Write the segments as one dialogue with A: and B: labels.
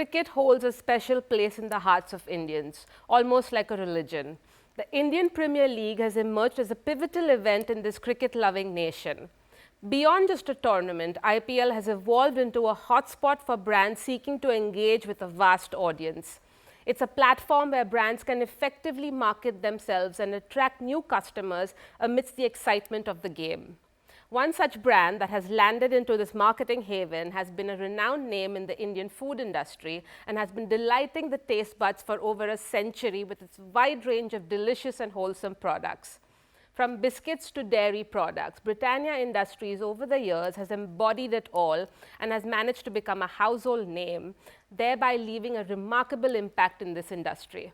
A: cricket holds a special place in the hearts of Indians, almost like a religion. The Indian Premier League has emerged as a pivotal event in this cricket-loving nation. Beyond just a tournament, IPL has evolved into a hotspot for brands seeking to engage with a vast audience. It's a platform where brands can effectively market themselves and attract new customers amidst the excitement of the game. One such brand that has landed into this marketing haven has been a renowned name in the Indian food industry and has been delighting the taste buds for over a century with its wide range of delicious and wholesome products. From biscuits to dairy products, Britannia Industries over the years has embodied it all and has managed to become a household name, thereby leaving a remarkable impact in this industry.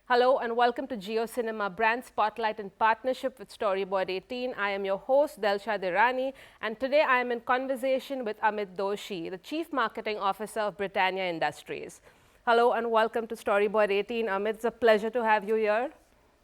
A: Hello and welcome to JioCinema Brand Spotlight in partnership with Storyboard18. I am your host, Delshad Irani, and today I am in conversation with Amit Doshi, the Chief Marketing Officer of Britannia Industries. Hello and welcome to Storyboard18. Amit, it's a pleasure to have you here.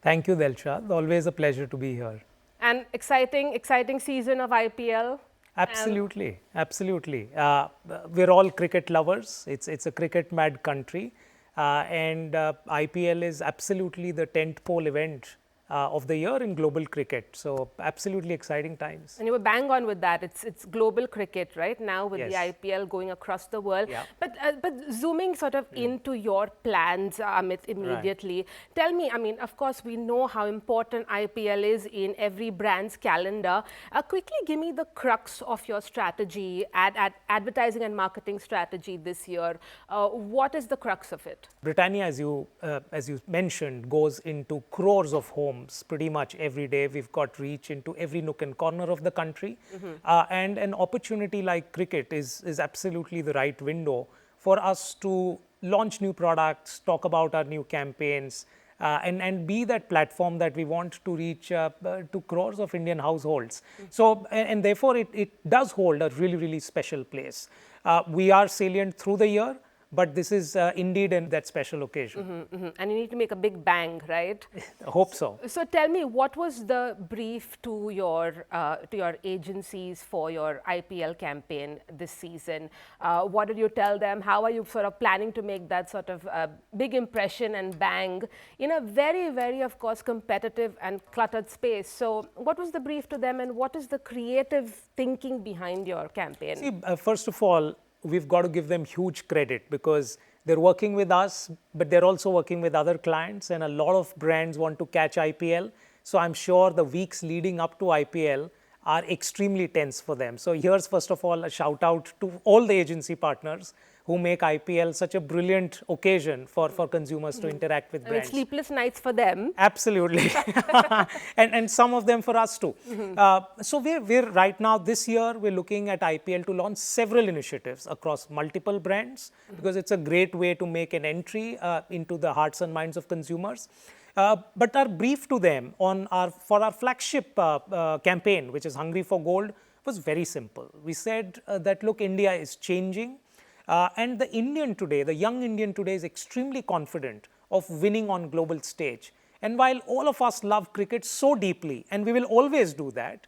B: Thank you, Delshad. Always a pleasure to be here.
A: An exciting season of IPL.
B: Absolutely, absolutely. We're all cricket lovers. It's a cricket-mad country. And IPL is absolutely the tentpole event of the year in global cricket. So absolutely exciting times.
A: And you were bang on with that. It's global cricket right now with
B: Yes.
A: the IPL going across the world.
B: Yeah.
A: But zooming sort of into your plans, Amit, immediately. Tell me, I mean, of course, we know how important IPL is in every brand's calendar. Quickly give me the crux of your strategy, advertising and marketing strategy this year. What is the crux of it?
B: Britannia, as you mentioned, goes into crores of homes pretty much every day. We've got reach into every nook and corner of the country. And an opportunity like cricket is absolutely the right window for us to launch new products, talk about our new campaigns, and be that platform that we want to reach to crores of Indian households. So, and therefore, it does hold a really, really special place. We are salient through the year, but this is indeed in that special occasion.
A: And you need to make a big bang, right?
B: I hope so.
A: So tell me, what was the brief to your agencies for your IPL campaign this season? What did you tell them? How are you sort of planning to make that sort of big impression and bang in a very, very, of course, competitive and cluttered space? So what was the brief to them, and what is the creative thinking behind your campaign?
B: See, first of all, we've got to give them huge credit because they're working with us, but they're also working with other clients, and a lot of brands want to catch IPL. So I'm sure the weeks leading up to IPL are extremely tense for them. So here's first of all a shout out to all the agency partners who make IPL such a brilliant occasion for consumers to interact with brands.
A: It's sleepless nights for them.
B: Absolutely. and some of them for us too. So we're right now, this year, we're looking at IPL to launch several initiatives across multiple brands because it's a great way to make an entry into the hearts and minds of consumers. But our brief to them for our flagship campaign, which is Hungry for Gold, was very simple. We said that, look, India is changing. And the Indian today, the young Indian today is extremely confident of winning on global stage. And while all of us love cricket so deeply, and we will always do that,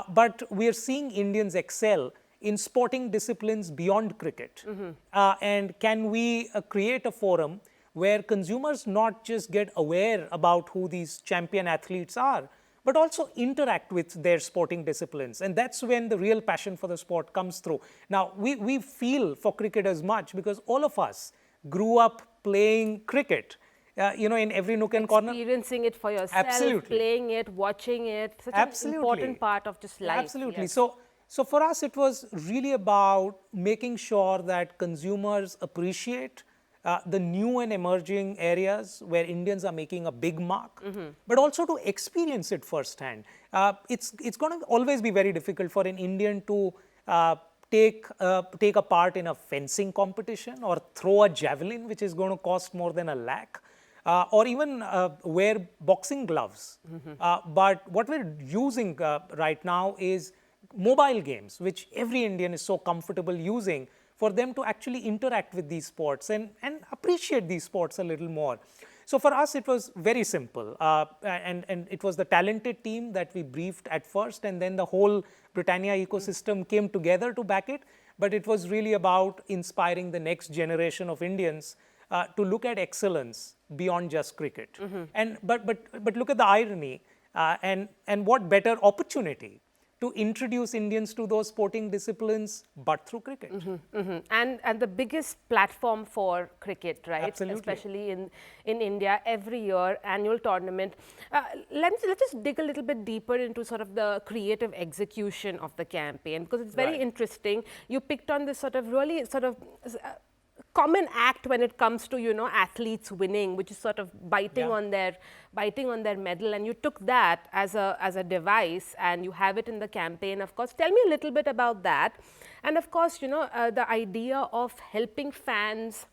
B: but we are seeing Indians excel in sporting disciplines beyond cricket. And can we create a forum where consumers not just get aware about who these champion athletes are, but also interact with their sporting disciplines. And that's when the real passion for the sport comes through. Now, we feel for cricket as much because all of us grew up playing cricket, in every nook and corner.
A: Experiencing it for yourself,
B: Absolutely.
A: playing it, watching it, such an important part of just life.
B: Absolutely.
A: Yes.
B: So for us, it was really about making sure that consumers appreciate the new and emerging areas where Indians are making a big mark, but also to experience it firsthand. It's going to always be very difficult for an Indian to take a part in a fencing competition or throw a javelin, which is going to cost more than $1 lakh, or even wear boxing gloves. But what we're using right now is mobile games, which every Indian is so comfortable using, for them to actually interact with these sports and appreciate these sports a little more. So for us, it was very simple. And it was the talented team that we briefed at first, and then the whole Britannia ecosystem came together to back it. but it was really about inspiring the next generation of Indians to look at excellence beyond just cricket. And but look at the irony, and what better opportunity to introduce Indians to those sporting disciplines, but through cricket.
A: And the biggest platform for cricket, right?
B: Absolutely.
A: Especially in India, every year, annual tournament. Let's just dig a little bit deeper into sort of the creative execution of the campaign, because it's very interesting. You picked on this sort of really sort of common act when it comes to, you know, athletes winning, which is sort of biting on their medal, and you took that as a device and you have it in the campaign. Of course, tell me a little bit about that, and of course, you know, the idea of helping fans,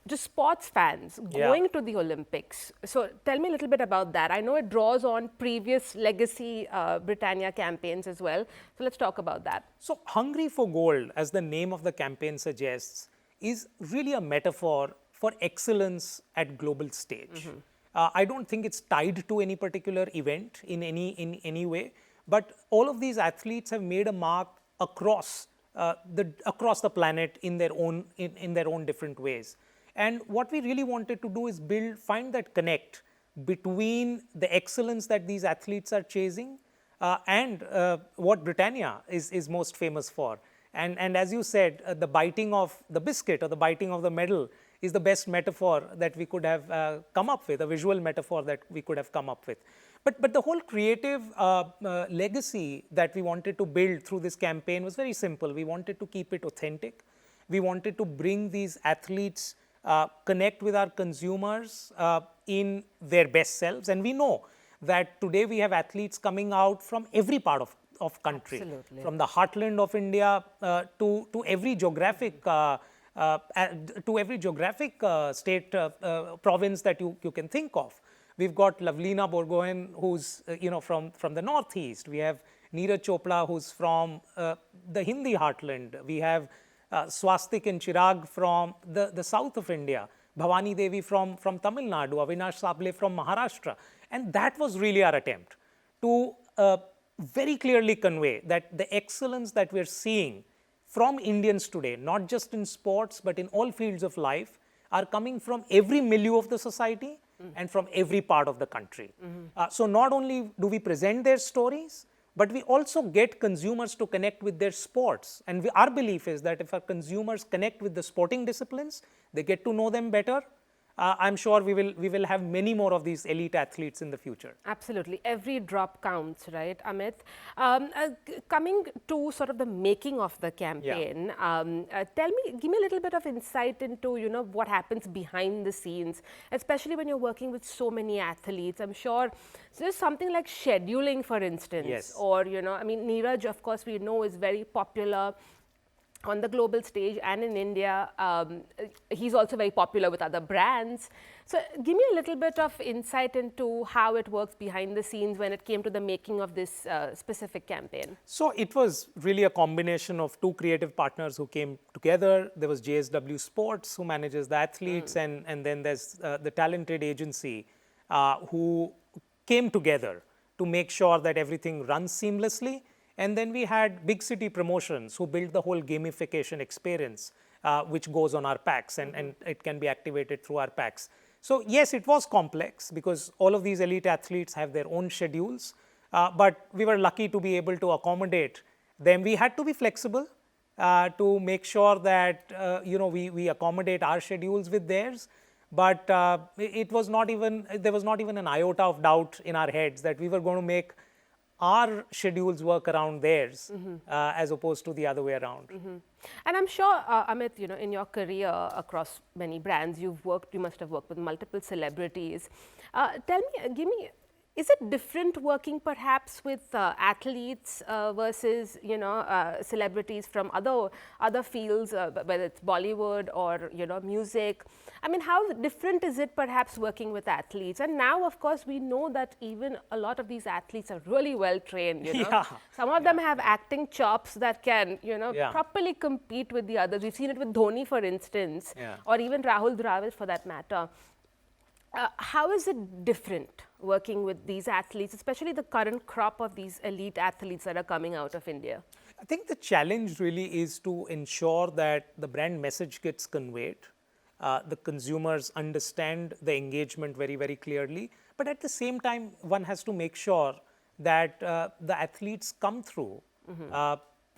A: just sports fans going to the Olympics. So tell me a little bit about that. I know it draws on previous legacy Britannia campaigns as well. So let's talk about that.
B: So Hungry for Gold, as the name of the campaign suggests, is really a metaphor for excellence at global stage. I don't think it's tied to any particular event in any way, but all of these athletes have made a mark across the planet in their own different ways. And what we really wanted to do is find that connect between the excellence that these athletes are chasing and what Britannia is most famous for. And as you said, the biting of the biscuit or the biting of the medal is the best metaphor that we could have come up with, a visual metaphor that we could have come up with. But the whole creative legacy that we wanted to build through this campaign was very simple. We wanted to keep it authentic. We wanted to bring these athletes, connect with our consumers in their best selves. And we know that today we have athletes coming out from every part of country, from the heartland of India to every geographic state province that you can think of. We've got Lavlina Borgohain, who's from the northeast. We have Neeraj Chopra, who's from the Hindi heartland. We have Swastik and Chirag from the south of India. Bhavani Devi from Tamil Nadu. Avinash Sable from Maharashtra. And that was really our attempt to very clearly convey that the excellence that we're seeing from Indians today, not just in sports, but in all fields of life, are coming from every milieu of the society and from every part of the country. So not only do we present their stories, but we also get consumers to connect with their sports. And our belief is that if our consumers connect with the sporting disciplines, they get to know them better. I'm sure we will have many more of these elite athletes in the future.
A: Absolutely. Every drop counts, right, Amit? Coming to sort of the making of the campaign, give me a little bit of insight into, you know, what happens behind the scenes, especially when you're working with so many athletes. I'm sure there's something like scheduling, for instance, or, you know, I mean, Neeraj, of course, we know is very popular on the global stage and in India. He's also very popular with other brands. So give me a little bit of insight into how it works behind the scenes when it came to the making of this specific campaign.
B: So it was really a combination of two creative partners who came together. There was JSW Sports, who manages the athletes, and then there's the talented agency who came together to make sure that everything runs seamlessly. And then we had Big City Promotions, who built the whole gamification experience, which goes on our packs, and it can be activated through our packs. So yes, it was complex because all of these elite athletes have their own schedules, but we were lucky to be able to accommodate them. We had to be flexible to make sure that we accommodate our schedules with theirs. But there was not even an iota of doubt in our heads that we were going to make our schedules work around theirs as opposed to the other way around.
A: And I'm sure, Amit, you know, in your career across many brands, you must have worked with multiple celebrities. Give me, is it different working perhaps with athletes versus, you know, celebrities from other fields, whether it's Bollywood or, you know, music? I mean, how different is it perhaps working with athletes? And now, of course, we know that even a lot of these athletes are really well trained, you know. Some of them have acting chops that can, you know, properly compete with the others. We've seen it with Dhoni, for instance, or even Rahul Dravid for that matter. How is it different working with these athletes, especially the current crop of these elite athletes that are coming out of India?
B: I think the challenge really is to ensure that the brand message gets conveyed. The consumers understand the engagement very, very clearly. But at the same time, one has to make sure that the athletes come through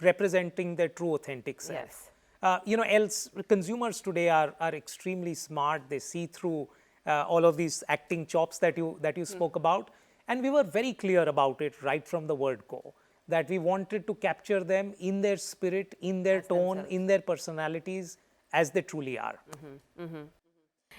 B: representing their true, authentic self.
A: Yes.
B: Else consumers today are extremely smart. They see through all of these acting chops that you spoke about. And we were very clear about it right from the word go, that we wanted to capture them in their spirit, in their tone, in their personalities, as they truly are.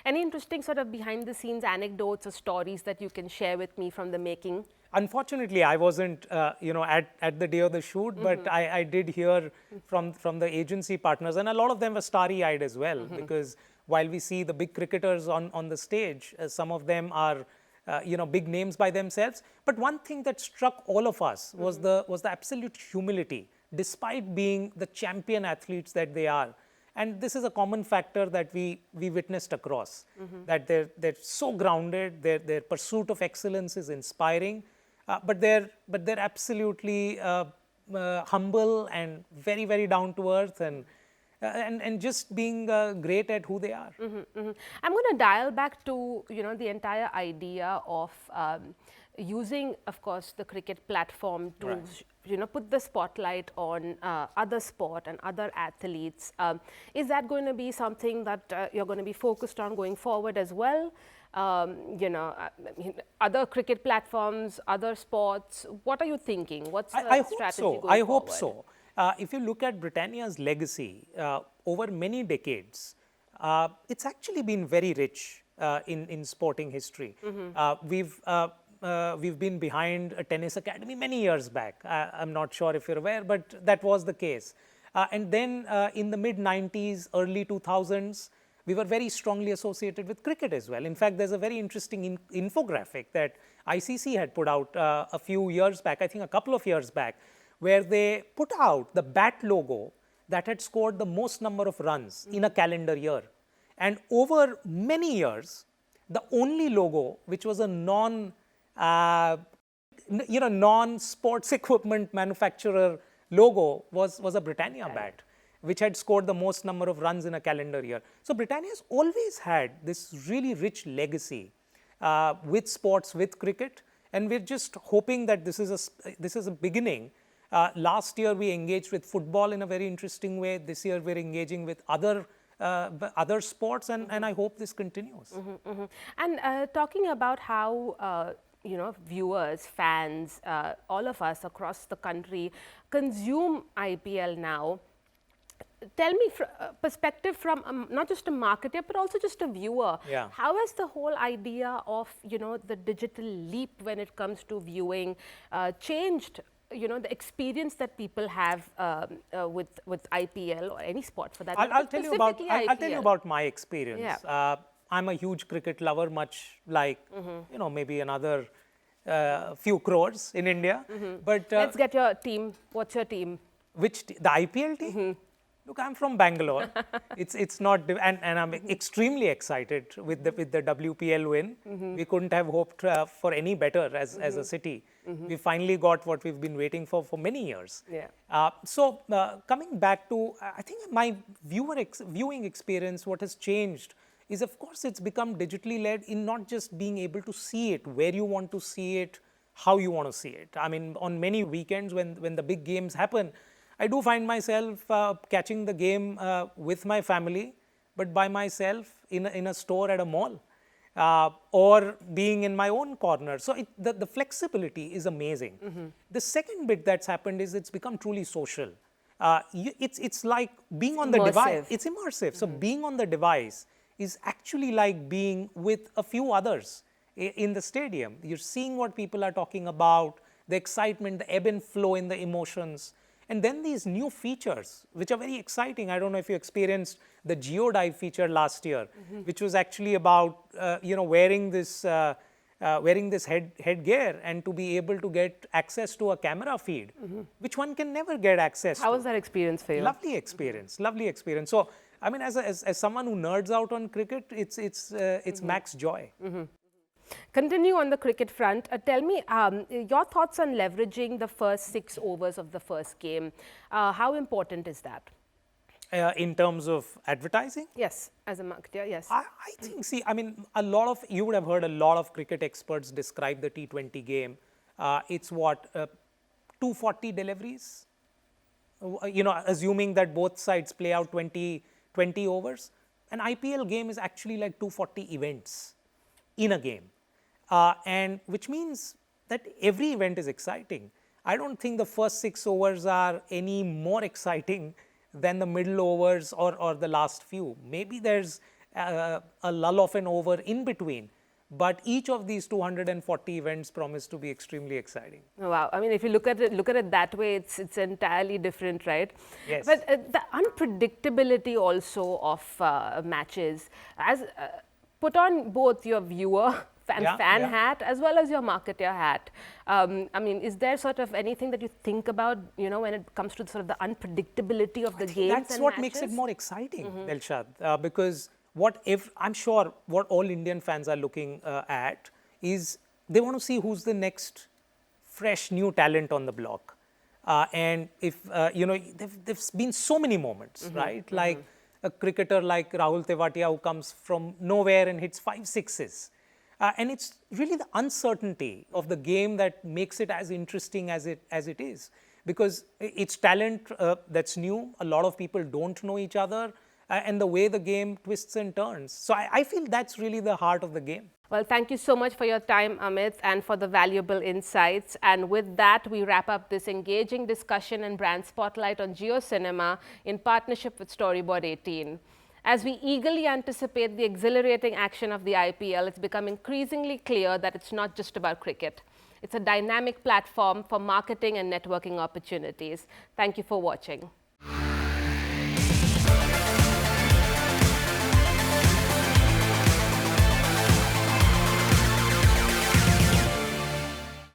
A: Any interesting sort of behind the scenes anecdotes or stories that you can share with me from the making?
B: Unfortunately, I wasn't, at the day of the shoot, but I did hear from the agency partners, and a lot of them were starry-eyed as well, because while we see the big cricketers on the stage, some of them are, big names by themselves. But one thing that struck all of us was the absolute humility, despite being the champion athletes that they are. And this is a common factor that we witnessed across, that they're so grounded, their pursuit of excellence is inspiring, but they're absolutely humble and very, very down to earth, and just being great at who they are.
A: I'm going to dial back to the entire idea of using, of course, the cricket platform to put the spotlight on other sport and other athletes. Is that going to be something that you're going to be focused on going forward as well? Other cricket platforms, other sports. What are you thinking? What's the strategy going forward?
B: I hope so. If you look at Britannia's legacy over many decades, it's actually been very rich in sporting history. We've been behind a tennis academy many years back. I'm not sure if you're aware, but that was the case. And then in the mid-90s, early 2000s, we were very strongly associated with cricket as well. In fact, there's a very interesting infographic that ICC had put out a few years back, I think a couple of years back, where they put out the bat logo that had scored the most number of runs in a calendar year. And over many years, the only logo which was a non-sports equipment manufacturer logo was a Britannia bat, which had scored the most number of runs in a calendar year. So Britannia's always had this really rich legacy with sports, with cricket, and we're just hoping that this is a beginning. Last year we engaged with football in a very interesting way. This year we're engaging with other sports, and I hope this continues.
A: And talking about how viewers, fans, all of us across the country consume IPL now. Tell me perspective from not just a marketer, but also just a viewer.
B: Yeah.
A: How has the whole idea of the digital leap when it comes to viewing changed the experience that people have with IPL or any sport for that matter?
B: I'll tell you about my experience.
A: Yeah.
B: I'm a huge cricket lover, much like maybe another few crores in India. But
A: let's get your team. What's your team?
B: The IPL team? Look, I'm from Bangalore. It's not, and I'm extremely excited with the WPL win. We couldn't have hoped for any better as a city. We finally got what we've been waiting for many years.
A: Yeah.
B: So coming back to, I think my viewing experience, what has changed is, of course, it's become digitally led in not just being able to see it where you want to see it, how you want to see it. I mean, on many weekends when the big games happen, I do find myself catching the game with my family, but by myself in a store at a mall, or being in my own corner. So the flexibility is amazing. The second bit that's happened is it's become truly social. It's like being on the device. It's immersive. So being on the device is actually like being with a few others in the stadium. You're seeing what people are talking about, the excitement, the ebb and flow in the emotions. And then these new features, which are very exciting. I don't know if you experienced the Geodive feature last year, which was actually about wearing this headgear and to be able to get access to a camera feed, which one can never get access to.
A: How was that experience for you?
B: Lovely experience, lovely experience. So, I mean, as someone who nerds out on cricket, it's max joy.
A: Continue on the cricket front. Tell me your thoughts on leveraging the first 6 overs of the first game. How important is that?
B: In terms of advertising?
A: Yes, as a marketer, yes.
B: I think, see, I mean, you would have heard a lot of cricket experts describe the T20 game. It's what, 240 deliveries? Assuming that both sides play out 20 overs. An IPL game is actually like 240 events in a game. And which means that every event is exciting. I don't think the first 6 overs are any more exciting than the middle overs or the last few. Maybe there's a lull of an over in between, but each of these 240 events promise to be extremely exciting.
A: Oh, wow. I mean, if you look at it that way, it's entirely different, right?
B: Yes.
A: But the unpredictability also of matches, as put on both your viewer fan hat as well as your marketer hat. I mean, is there sort of anything that you think about, when it comes to sort of the unpredictability of the games?
B: That's what makes it more exciting, Delshad, because I'm sure what all Indian fans are looking at is they want to see who's the next fresh new talent on the block. And if, there's been so many moments, right? Like a cricketer like Rahul Tewatia who comes from nowhere and hits 5 sixes. And it's really the uncertainty of the game that makes it as interesting as it is, because it's talent that's new. A lot of people don't know each other, and the way the game twists and turns. So I feel that's really the heart of the game.
A: Well, thank you so much for your time, Amit, and for the valuable insights. And with that, we wrap up this engaging discussion and brand spotlight on JioCinema in partnership with Storyboard18. As we eagerly anticipate the exhilarating action of the IPL, it's become increasingly clear that it's not just about cricket. It's a dynamic platform for marketing and networking opportunities. Thank you for watching.